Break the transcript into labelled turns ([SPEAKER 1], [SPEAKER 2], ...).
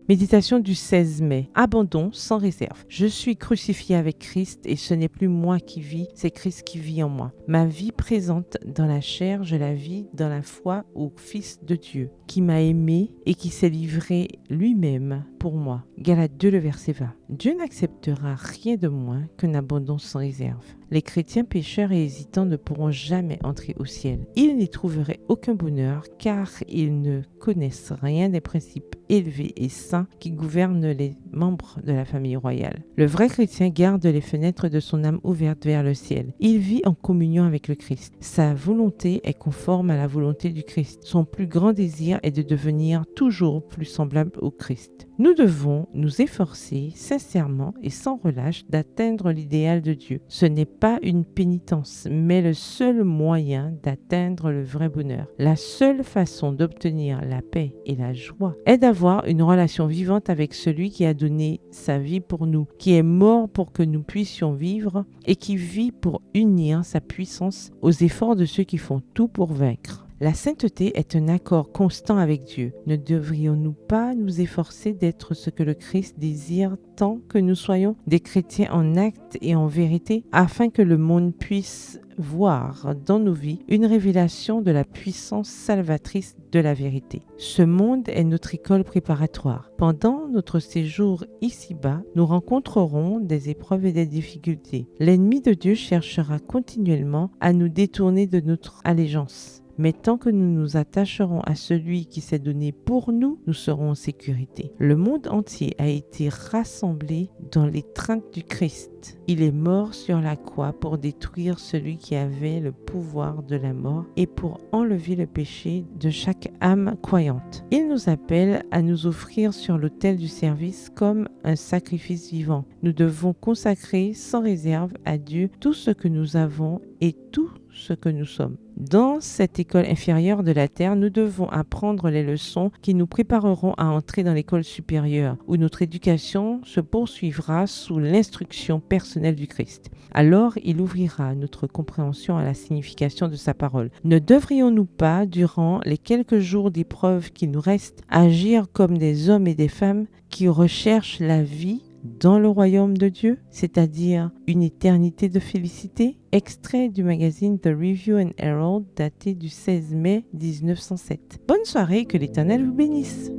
[SPEAKER 1] Méditation du 16 mai. Abandon sans réserve. Je suis crucifié avec Christ et ce n'est plus moi qui vis, c'est Christ qui vit en moi. Ma vie présente dans la chair, je la vis dans la foi au Fils de Dieu, qui m'a aimé et qui s'est livré lui-même pour moi. Galates 2, le verset 20. Dieu n'acceptera rien de moins qu'un abandon sans réserve. Les chrétiens pécheurs et hésitants ne pourront jamais entrer au ciel. Ils n'y trouveraient aucun bonheur car ils ne connaissent rien des principes élevés et saints qui gouvernent les membres de la famille royale. Le vrai chrétien garde les fenêtres de son âme ouvertes vers le ciel. Il vit en communion avec le Christ. Sa volonté est conforme à la volonté du Christ. Son plus grand désir est de devenir toujours plus semblable au Christ. Nous devons nous efforcer sincèrement et sans relâche d'atteindre l'idéal de Dieu. Ce n'est pas une pénitence, mais le seul moyen d'atteindre le vrai bonheur. La seule façon d'obtenir la paix et la joie est d'avoir une relation vivante avec celui qui a donné sa vie pour nous, qui est mort pour que nous puissions vivre et qui vit pour unir sa puissance aux efforts de ceux qui font tout pour vaincre. La sainteté est un accord constant avec Dieu. Ne devrions-nous pas nous efforcer d'être ce que le Christ désire tant que nous soyons des chrétiens en acte et en vérité, afin que le monde puisse voir dans nos vies une révélation de la puissance salvatrice de la vérité. Ce monde est notre école préparatoire. Pendant notre séjour ici-bas, nous rencontrerons des épreuves et des difficultés. L'ennemi de Dieu cherchera continuellement à nous détourner de notre allégeance. Mais tant que nous nous attacherons à celui qui s'est donné pour nous, nous serons en sécurité. Le monde entier a été rassemblé dans l'étreinte du Christ. Il est mort sur la croix pour détruire celui qui avait le pouvoir de la mort et pour enlever le péché de chaque âme croyante. Il nous appelle à nous offrir sur l'autel du service comme un sacrifice vivant. Nous devons consacrer sans réserve à Dieu tout ce que nous avons et tout ce que nous sommes. Dans cette école inférieure de la terre, nous devons apprendre les leçons qui nous prépareront à entrer dans l'école supérieure, où notre éducation se poursuivra sous l'instruction personnelle du Christ. Alors, il ouvrira notre compréhension à la signification de sa parole. Ne devrions-nous pas, durant les quelques jours d'épreuve qui nous restent, agir comme des hommes et des femmes qui recherchent la vie dans le royaume de Dieu, c'est-à-dire une éternité de félicité? Extrait du magazine The Review and Herald daté du 16 mai 1907. Bonne soirée, que l'Éternel vous bénisse.